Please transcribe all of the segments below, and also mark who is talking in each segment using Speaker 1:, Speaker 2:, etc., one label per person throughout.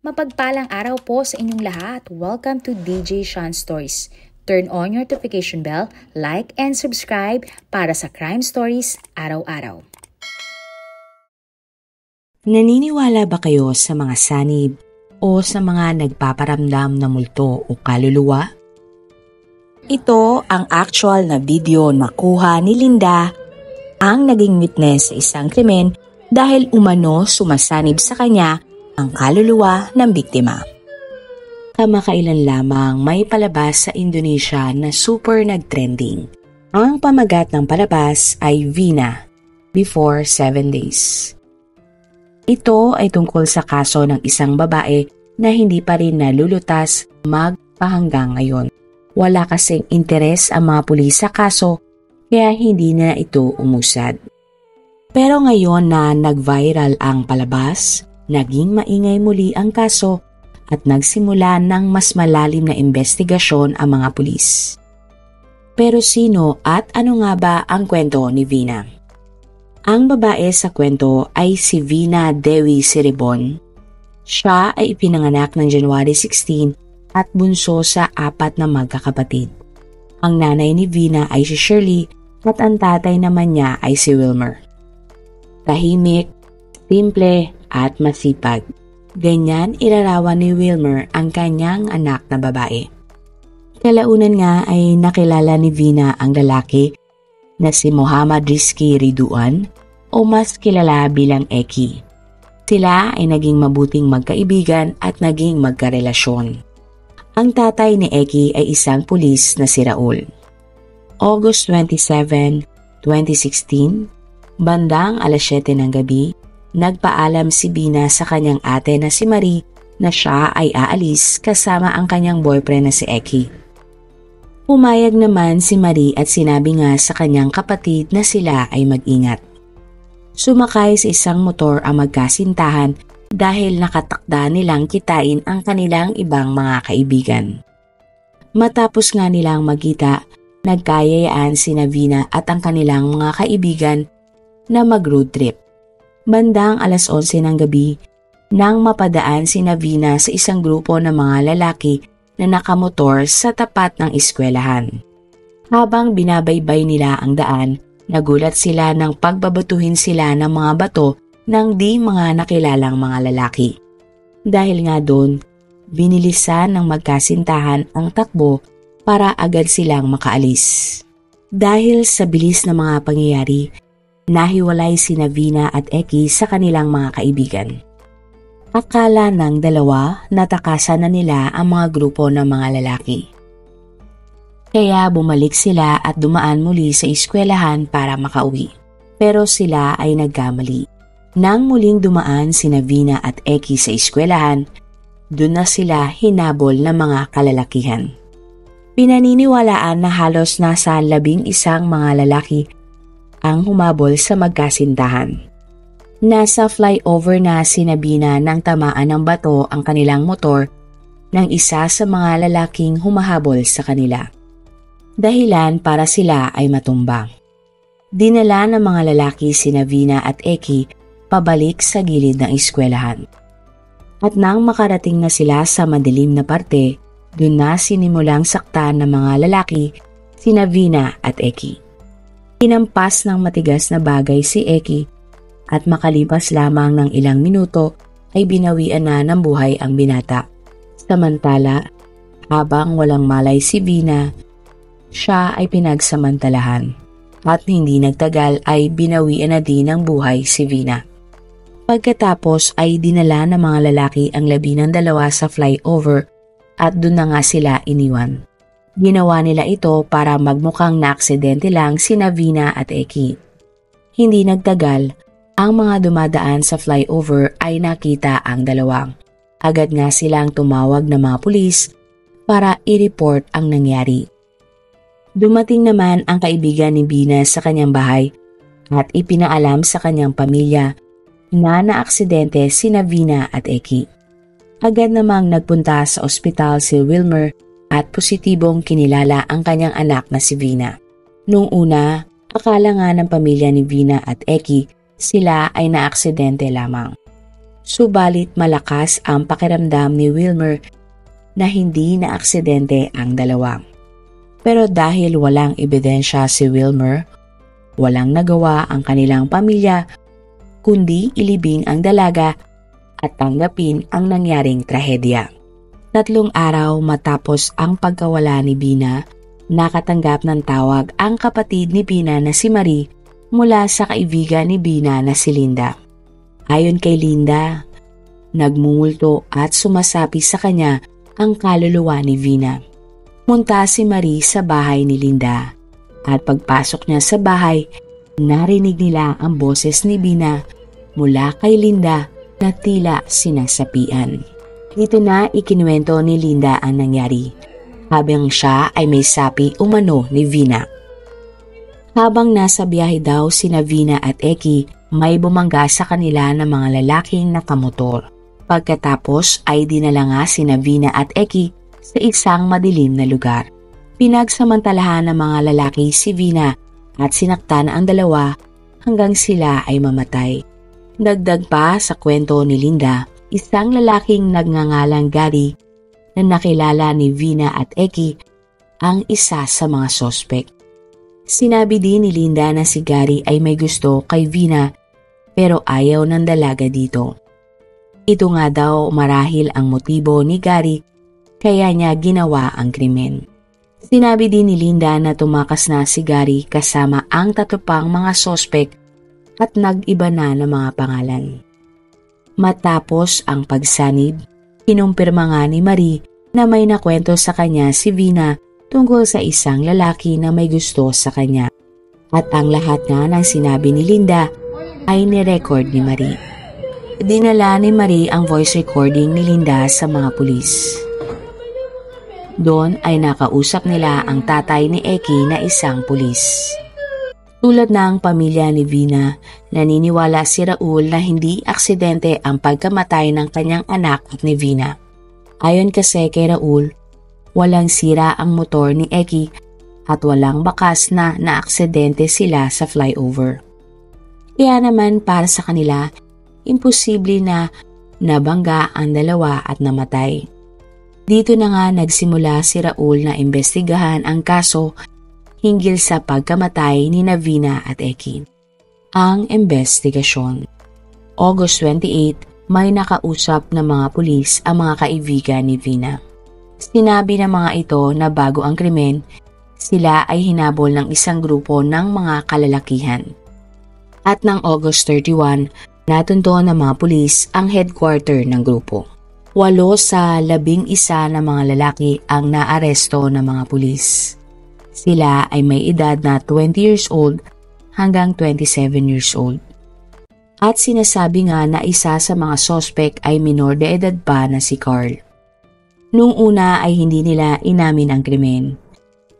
Speaker 1: Mapagpalang araw po sa inyong lahat. Welcome to DJ Sean Stories. Turn on your notification bell, like and subscribe para sa crime stories araw-araw.
Speaker 2: Naniniwala ba kayo sa mga sanib o sa mga nagpaparamdam na multo o kaluluwa? Ito ang actual na video na kuha ni Linda, ang naging witness sa isang krimen dahil umano sumasanib sa kanya ang kaluluwa ng biktima. Kamakailan lamang may palabas sa Indonesia na super nag-trending. Ang pamagat ng palabas ay Vina, Before 7 Days. Ito ay tungkol sa kaso ng isang babae na hindi pa rin nalulutas magpahanggang ngayon. Wala kasing interes ang mga pulis sa kaso kaya hindi na ito umusad. Pero ngayon na nag-viral ang palabas, naging maingay muli ang kaso at nagsimula ng mas malalim na investigasyon ang mga pulis. Pero sino at ano nga ba ang kwento ni Vina? Ang babae sa kwento ay si Vina Dewi Cirebon. Siya ay ipinanganak ng January 16 at bunso sa 4 na magkakapatid. Ang nanay ni Vina ay si Shirley at ang tatay naman niya ay si Wilmer. Tahimik, simple at masipag. Ganyan ilarawan ni Wilmer ang kanyang anak na babae. Kalaunan nga ay nakilala ni Vina ang lalaki na si Muhammad Rizky Riduan o mas kilala bilang Eki. Sila ay naging mabuting magkaibigan at naging magkarelasyon. Ang tatay ni Eki ay isang pulis na si Raul. August 27, 2016, bandang alas 7 ng gabi, nagpaalam si Vina sa kanyang ate na si Marie na siya ay aalis kasama ang kanyang boyfriend na si Eki. Pumayag naman si Marie at sinabi nga sa kanyang kapatid na sila ay mag-ingat. Sumakay sa isang motor ang magkasintahan dahil nakatakda nilang kitain ang kanilang ibang mga kaibigan. Matapos nga nilang magkita, nagkayayaan sina Vina at ang kanilang mga kaibigan na mag-road trip. Bandang alas 11 ng gabi, nang mapadaan sina Vina sa isang grupo ng mga lalaki na nakamotor sa tapat ng eskwelahan. Habang binabaybay nila ang daan, nagulat sila nang pagbabatuhin sila ng mga bato ng di mga nakilalang mga lalaki. Dahil nga doon, binilisan ng magkasintahan ang takbo para agad silang makaalis. Dahil sa bilis ng mga pangyayari, nahiwalay sina Vina at Eki sa kanilang mga kaibigan. Akala ng dalawa natakasan na nila ang mga grupo ng mga lalaki. Kaya bumalik sila at dumaan muli sa eskwelahan para makauwi. Pero sila ay nagkamali. Nang muling dumaan sina Vina at Eki sa eskwelahan, doon na sila hinabol ng mga kalalakihan. Pinaniniwalaan na halos nasa 11 mga lalaki ang humabol sa magkasintahan. Nasa flyover na sinabina ng tamaan ng bato ang kanilang motor ng isa sa mga lalaking humahabol sa kanila. Dahilan para sila ay matumbang. Dinala ng mga lalaki sina Vina at Eki pabalik sa gilid ng eskwelahan. At nang makarating na sila sa madilim na parte, doon na sinimulang saktan ng mga lalaki sina Vina at Eki. Hinampas ng matigas na bagay si Eki at makalipas lamang ng ilang minuto ay binawian na ng buhay ang binata. Samantala, habang walang malay si Vina, siya ay pinagsamantalahan at hindi nagtagal ay binawian na din ng buhay si Vina. Pagkatapos ay dinala ng mga lalaki ang 12 sa flyover at doon na nga sila iniwan. Ginawa nila ito para magmukhang naaksidente lang sina Vina at Eki. Hindi nagtagal, ang mga dumadaan sa flyover ay nakita ang dalawang. Agad nga silang tumawag ng mga pulis para i-report ang nangyari. Dumating naman ang kaibigan ni Vina sa kanyang bahay at ipinaalam sa kanyang pamilya na naaksidente sina Vina at Eki. Agad namang nagpunta sa ospital si Wilmer at positibong kinilala ang kanyang anak na si Vina. Noong una, akala nga ng pamilya ni Vina at Eki sila ay naaksidente lamang. Subalit malakas ang pakiramdam ni Wilmer na hindi na aksidente ang dalawa. Pero dahil walang ebidensya si Wilmer, walang nagawa ang kanilang pamilya kundi ilibing ang dalaga at tanggapin ang nangyaring trahedya. 3 araw matapos ang pagkawala ni Bina, nakatanggap ng tawag ang kapatid ni Bina na si Marie mula sa kaibigan ni Bina na si Linda. Ayon kay Linda, nagmumulto at sumasapi sa kanya ang kaluluwa ni Bina. Punta si Marie sa bahay ni Linda at pagpasok niya sa bahay, narinig nila ang boses ni Bina mula kay Linda na tila sinasapian. Dito na ikinuwento ni Linda ang nangyari, habang siya ay may sapi umano ni Vina. Habang nasa biyahe daw sina Vina at Eki, may bumangga sa kanila ng mga lalaking nakamotor. Pagkatapos ay dinala nga sina Vina at Eki sa isang madilim na lugar. Pinagsamantalahan ng mga lalaki si Vina at sinaktan ang dalawa hanggang sila ay mamatay. Dagdag pa sa kwento ni Linda, isang lalaking nagngangalang Gary na nakilala ni Vina at Eki ang isa sa mga sospek. Sinabi din ni Linda na si Gary ay may gusto kay Vina pero ayaw ng dalaga dito. Ito nga daw marahil ang motibo ni Gary kaya niya ginawa ang krimen. Sinabi din ni Linda na tumakas na si Gary kasama ang 3 pang mga sospek at nag-iba na ng mga pangalan. Matapos ang pagsanib, kinumpirma nga ni Marie na may nakwento sa kanya si Vina tungkol sa isang lalaki na may gusto sa kanya. At ang lahat nga ng sinabi ni Linda ay nirecord ni Marie. Dinala ni Marie ang voice recording ni Linda sa mga pulis. Doon ay nakausap nila ang tatay ni Eki na isang pulis. Tulad ng pamilya ni Vina, naniniwala si Raul na hindi aksidente ang pagkamatay ng kanyang anak at ni Vina. Ayon kasi kay Raul, walang sira ang motor ni Eki at walang bakas na naaksidente sila sa flyover. Kaya naman para sa kanila, imposible na nabangga ang dalawa at namatay. Dito na nga nagsimula si Raul na imbestigahan ang kaso hinggil sa pagkamatay ni Vina at Eki. Ang investigasyon. August 28, may nakausap na mga pulis ang mga kaibigan ni Vina. Sinabi ng mga ito na bago ang krimen, sila ay hinabol ng isang grupo ng mga kalalakihan. At ng August 31, natunto ng mga pulis ang headquarter ng grupo. 8 sa 11 na mga lalaki ang naaresto ng mga pulis. Sila ay may edad na 20 years old hanggang 27 years old. At sinasabi nga na isa sa mga sospek ay minor de edad pa na si Carl. Noong una ay hindi nila inamin ang krimen.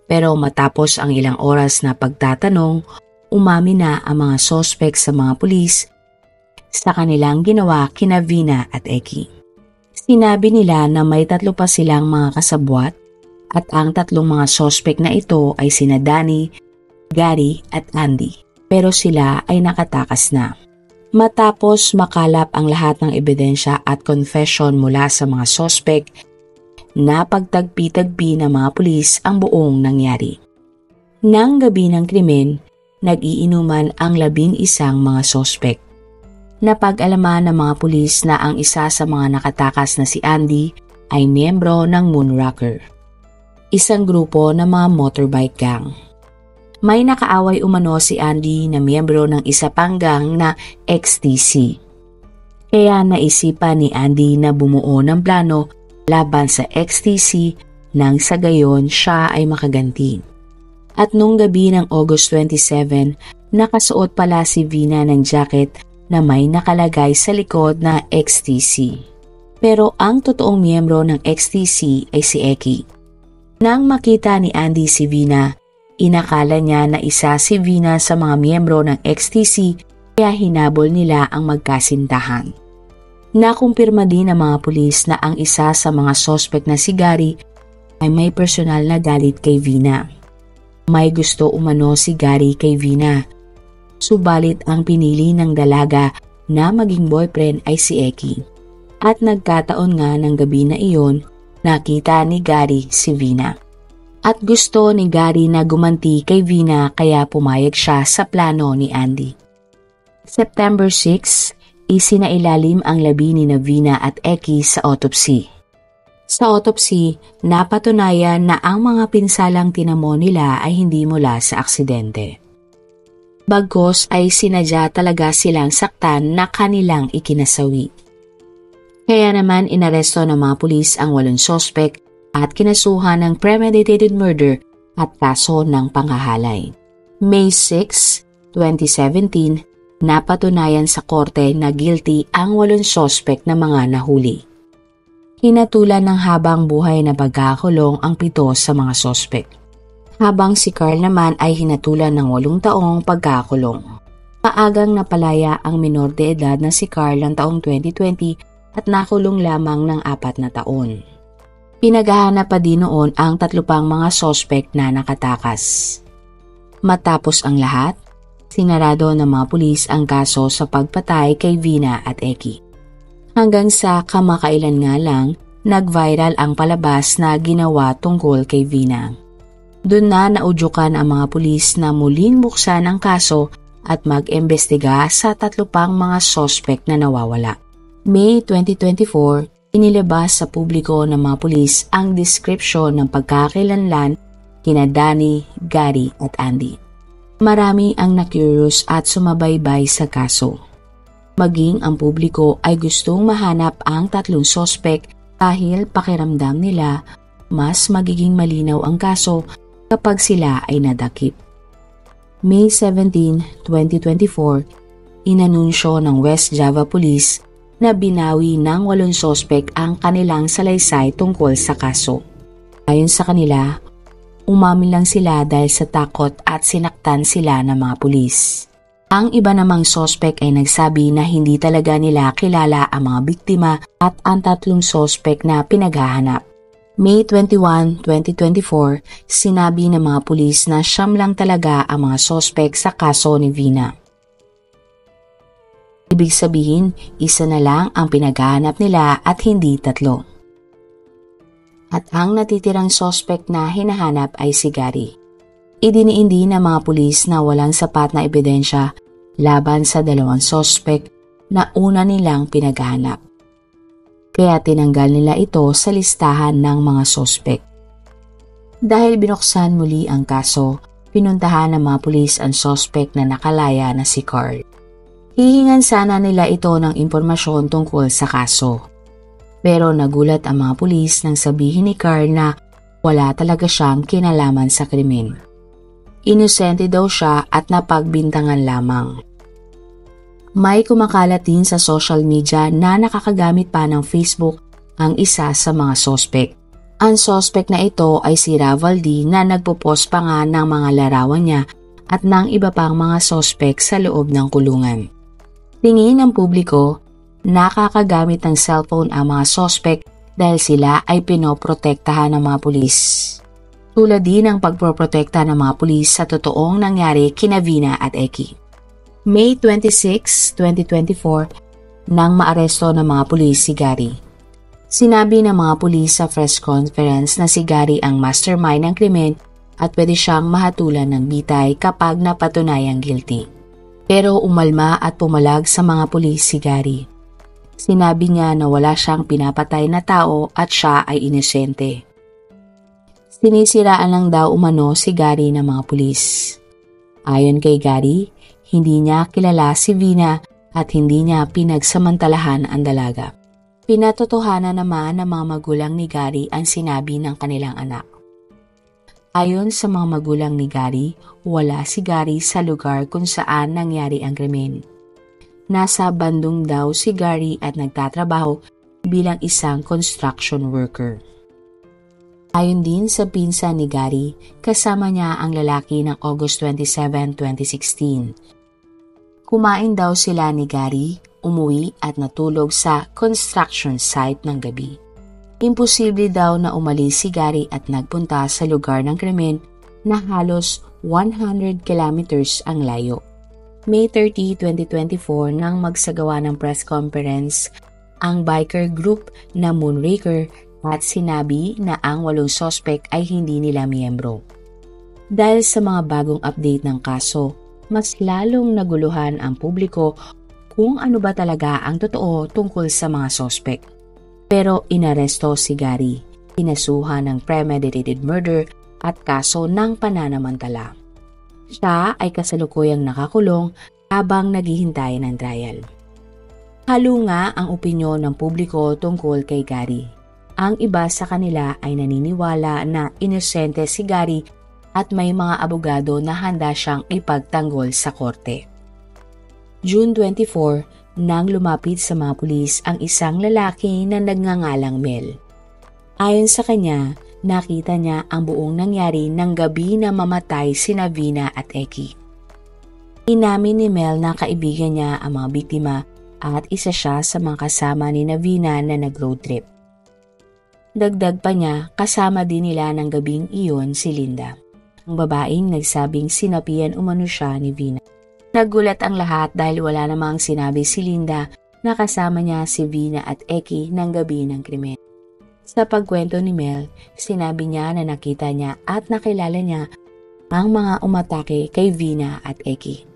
Speaker 2: Pero matapos ang ilang oras na pagtatanong, umamin na ang mga sospek sa mga pulis sa kanilang ginawa kina Vina at Eki. Sinabi nila na may 3 pa silang mga kasabwat at ang 3 mga sospek na ito ay sina Danny, Gary at Andy. Pero sila ay nakatakas na. Matapos makalap ang lahat ng ebidensya at confession mula sa mga sospek, napagtagpi-tagpi ng mga pulis ang buong nangyari. Nang gabi ng krimen, nag-iinuman ang 11 mga sospek. Napag-alaman ng mga pulis na ang isa sa mga nakatakas na si Andy ay miyembro ng Moonrocker, isang grupo ng mga motorbike gang. May nakaaway umano si Andy na miyembro ng isa pang gang na XTC. Kaya naisipan ni Andy na bumuo ng plano laban sa XTC nang sa gayon siya ay makaganti. At nung gabi ng August 27, nakasuot pala si Vina ng jacket na may nakalagay sa likod na XTC. Pero ang totoong miyembro ng XTC ay si Eki. Nang makita ni Andy si Vina, inakala niya na isa si Vina sa mga miyembro ng XTC kaya hinabol nila ang magkasintahan. Nakumpirma din ng mga pulis na ang isa sa mga sospek na si Gary ay may personal na galit kay Vina. May gusto umano si Gary kay Vina. Subalit ang pinili ng dalaga na maging boyfriend ay si Eki. At nagkataon nga ng gabi na iyon, nakita ni Gary si Vina. At gusto ni Gary na gumanti kay Vina kaya pumayag siya sa plano ni Andy. September 6, isinailalim ang labi ni Vina at Eki sa autopsy. Sa autopsy, napatunayan na ang mga pinsalang tinamo nila ay hindi mula sa aksidente. Bagkus ay sinadya talaga silang saktan na kanilang ikinasawi. Kaya naman inaresto ng mga pulis ang 8 sospek at kinasuhan ng premeditated murder at kaso ng panghahalay. May 6, 2017, napatunayan sa korte na guilty ang 8 sospek na mga nahuli. Hinatulan ng habang buhay na pagkakulong ang 7 sa mga sospek. Habang si Carl naman ay hinatulan ng 8 taong pagkakulong. Maagang napalaya ang minor de edad na si Carl ng taong 2020 at nakulong lamang ng 4 na taon. Pinaghahanap pa din noon ang 3 pang mga sospek na nakatakas. Matapos ang lahat, sinarado ng mga pulis ang kaso sa pagpatay kay Vina at Eki. Hanggang sa kamakailan nga lang, nag-viral ang palabas na ginawa tungkol kay Vina. Doon na naudyukan ang mga pulis na muling buksan ang kaso at mag-imbestiga sa 3 pang mga sospek na nawawala. May 2024, inilabas sa publiko ng mga pulis ang description ng pagkakakilanlan kina Danny, Gary at Andy. Marami ang na-curious at sumabaybay sa kaso. Maging ang publiko ay gustong mahanap ang 3 sospek dahil pakiramdam nila mas magiging malinaw ang kaso kapag sila ay nadakip. May 17, 2024, inanunsyo ng West Java Police na binawi ng 8 sospek ang kanilang salaysay tungkol sa kaso. Ayon sa kanila, umamin lang sila dahil sa takot at sinaktan sila ng mga pulis. Ang iba namang sospek ay nagsabi na hindi talaga nila kilala ang mga biktima at ang 3 sospek na pinaghahanap. May 21, 2024, sinabi ng mga pulis na 9 lang talaga ang mga sospek sa kaso ni Vina. Ibig sabihin, 1 na lang ang pinaghahanap nila at hindi 3. At ang natitirang sospek na hinahanap ay si Gary. Idiniindi ng mga pulis na walang sapat na ebidensya laban sa 2 sospek na una nilang pinaghahanap. Kaya tinanggal nila ito sa listahan ng mga sospek. Dahil binuksan muli ang kaso, pinuntahan ng mga pulis ang sospek na nakalaya na si Carl. Hihingan sana nila ito ng impormasyon tungkol sa kaso. Pero nagulat ang mga pulis nang sabihin ni Carl na wala talaga siyang kinalaman sa krimen. Inosente daw siya at napagbintangan lamang. May kumakalat din sa social media na nakakagamit pa ng Facebook ang isa sa mga sospek. Ang sospek na ito ay si Ravaldi na nagpo-post pa nga ng mga larawan niya at ng iba pang mga sospek sa loob ng kulungan. Tingin ng publiko, nakakagamit ng cellphone ang mga sospek dahil sila ay pinoprotektahan ng mga pulis. Tulad din ng pagproprotekta ng mga pulis sa totoong nangyari kina Vina at Eki. May 26, 2024, nang maaresto ng mga pulis si Gary. Sinabi ng mga pulis sa press conference na si Gary ang mastermind ng krimen at pwede siyang mahatulan ng bitay kapag napatunayang guilty. Pero umalma at pumalag sa mga pulis si Gary. Sinabi niya na wala siyang pinapatay na tao at siya ay inosente. Sinisiraan lang daw umano si Gary ng mga pulis. Ayon kay Gary, hindi niya kilala si Vina at hindi niya pinagsamantalahan ang dalaga. Pinatotohanan naman ng mga magulang ni Gary ang sinabi ng kanilang anak. Ayon sa mga magulang ni Gary, wala si Gary sa lugar kung saan nangyari ang krimen. Nasa Bandung daw si Gary at nagtatrabaho bilang isang construction worker. Ayon din sa pinsan ni Gary, kasama niya ang lalaki ng August 27, 2016. Kumain daw sila ni Gary, umuwi at natulog sa construction site ng gabi. Imposible daw na umalis si Gary at nagpunta sa lugar ng krimen na halos 100 kilometers ang layo. May 30, 2024 nang magsagawa ng press conference ang biker group na Moonraker at sinabi na ang 8 sospek ay hindi nila miyembro. Dahil sa mga bagong update ng kaso, mas lalong naguluhan ang publiko kung ano ba talaga ang totoo tungkol sa mga sospek. Pero inaresto si Gary, pinasuhan ng premeditated murder at kaso ng pananamantala. Siya ay kasalukuyang nakakulong habang naghihintay ng trial. Halo nga ang opinyon ng publiko tungkol kay Gary. Ang iba sa kanila ay naniniwala na inosente si Gary at may mga abogado na handa siyang ipagtanggol sa korte. June 24, nang lumapit sa mga pulis ang isang lalaki na nagngangalang Mel. Ayon sa kanya, nakita niya ang buong nangyari ng gabi na mamatay sina Vina at Eki. Inamin ni Mel na kaibigan niya ang mga biktima at isa siya sa mga kasama ni Vina na nag-road trip. Dagdag pa niya, kasama din nila ng gabing iyon si Linda, ang babaeng nagsabing sinapian umano siya ni Vina. Nagulat ang lahat dahil wala namang sinabi si Linda na kasama niya si Vina at Eki ng gabi ng krimen. Sa pagkwento ni Mel, sinabi niya na nakita niya at nakilala niya ang mga umatake kay Vina at Eki.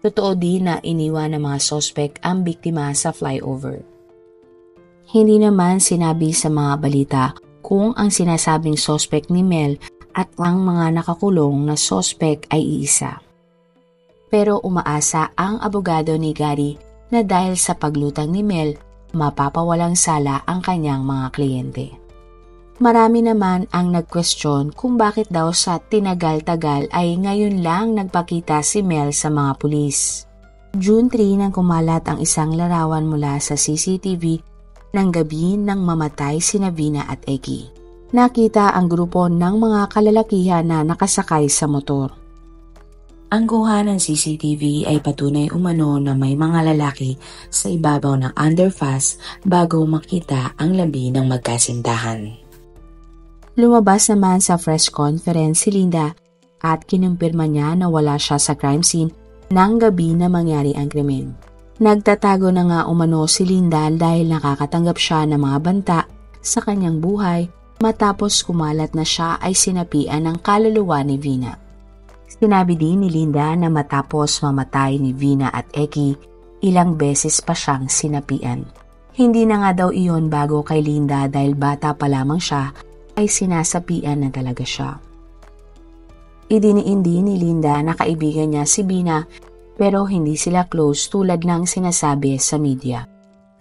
Speaker 2: Totoo din na iniwan ng mga sospek ang biktima sa flyover. Hindi naman sinabi sa mga balita kung ang sinasabing sospek ni Mel at ang mga nakakulong na sospek ay iisa. Pero umaasa ang abogado ni Gary na dahil sa paglutang ni Mel, mapapawalang sala ang kanyang mga kliyente. Marami naman ang nag-question kung bakit daw sa tinagal-tagal ay ngayon lang nagpakita si Mel sa mga pulis. June 3 nang kumalat ang isang larawan mula sa CCTV ng gabi nang mamatay sina Vina at Eki. Nakita ang grupo ng mga kalalakihan na nakasakay sa motor. Ang kuha ng CCTV ay patunay umano na may mga lalaki sa ibabaw ng underpass bago makita ang labi ng magkasintahan. Lumabas naman sa press conference si Linda at kinumpirma niya na wala siya sa crime scene ng gabi na mangyari ang krimen. Nagtatago na nga umano si Linda dahil nakakatanggap siya ng mga banta sa kanyang buhay matapos kumalat na siya ay sinapian ng kaluluwa ni Vina. Sinabi din ni Linda na matapos mamatay ni Vina at Eki, ilang beses pa siyang sinapian. Hindi na nga daw iyon bago kay Linda dahil bata pa lamang siya ay sinasapian na talaga siya. Idiniin din ni Linda na kaibigan niya si Vina pero hindi sila close tulad ng sinasabi sa media.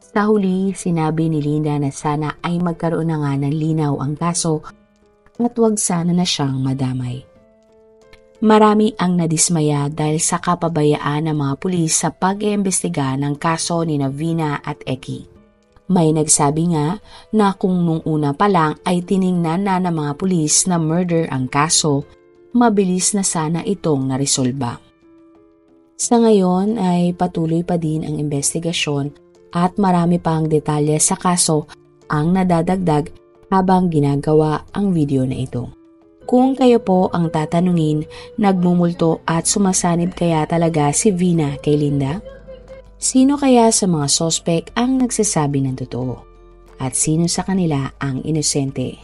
Speaker 2: Sa huli, sinabi ni Linda na sana ay magkaroon na nga ng linaw ang kaso at wag sana na siyang madamay. Marami ang nadismaya dahil sa kapabayaan ng mga pulis sa pag-iimbestiga ng kaso ni Vina at Eki. May nagsabi nga na kung nung una pa lang ay tiningnan na ng mga pulis na murder ang kaso, mabilis na sana itong naresolba. Sa ngayon ay patuloy pa din ang investigasyon at marami pang detalye sa kaso ang nadadagdag habang ginagawa ang video na ito. Kung kayo po ang tatanungin, nagmumulto at sumasanib kaya talaga si Vina kay Linda? Sino kaya sa mga sospek ang nagsasabi ng totoo? At sino sa kanila ang inosente?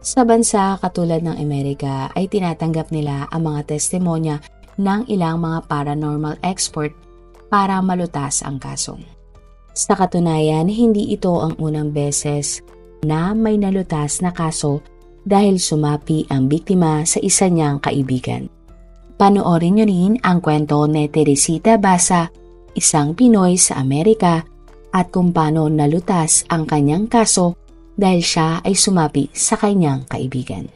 Speaker 2: Sa bansa katulad ng Amerika ay tinatanggap nila ang mga testimonya ng ilang mga paranormal expert para malutas ang kaso. Sa katunayan, hindi ito ang unang beses na may nalutas na kaso dahil sumapi ang biktima sa isa niyang kaibigan. Panoorin niyo rin ang kwento ni Teresita Basa, isang Pinoy sa Amerika, at kung paano nalutas ang kanyang kaso dahil siya ay sumapi sa kanyang kaibigan.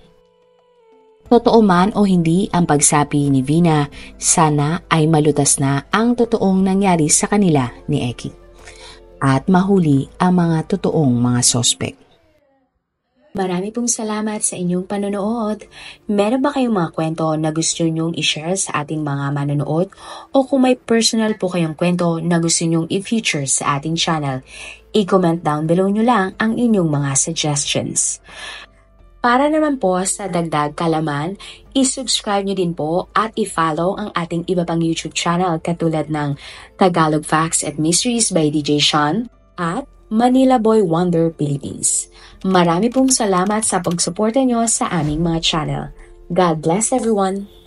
Speaker 2: Totoo man o hindi ang pagsapi ni Vina, sana ay malutas na ang totoong nangyari sa kanila ni Eki at mahuli ang mga totoong mga sospek.
Speaker 1: Marami pong salamat sa inyong panonood. Meron ba kayong mga kwento na gusto nyong i-share sa ating mga manonood? O kung may personal po kayong kwento na gusto nyong i-feature sa ating channel, i-comment down below nyo lang ang inyong mga suggestions. Para naman po sa dagdag kalaman, i-subscribe nyo din po at i-follow ang ating iba pang YouTube channel katulad ng Tagalog Facts and Mysteries by DJ Sean at Manila Boy Wonder Philippines. Marami pong salamat sa pagsuporta nyo sa aming mga channel. God bless everyone!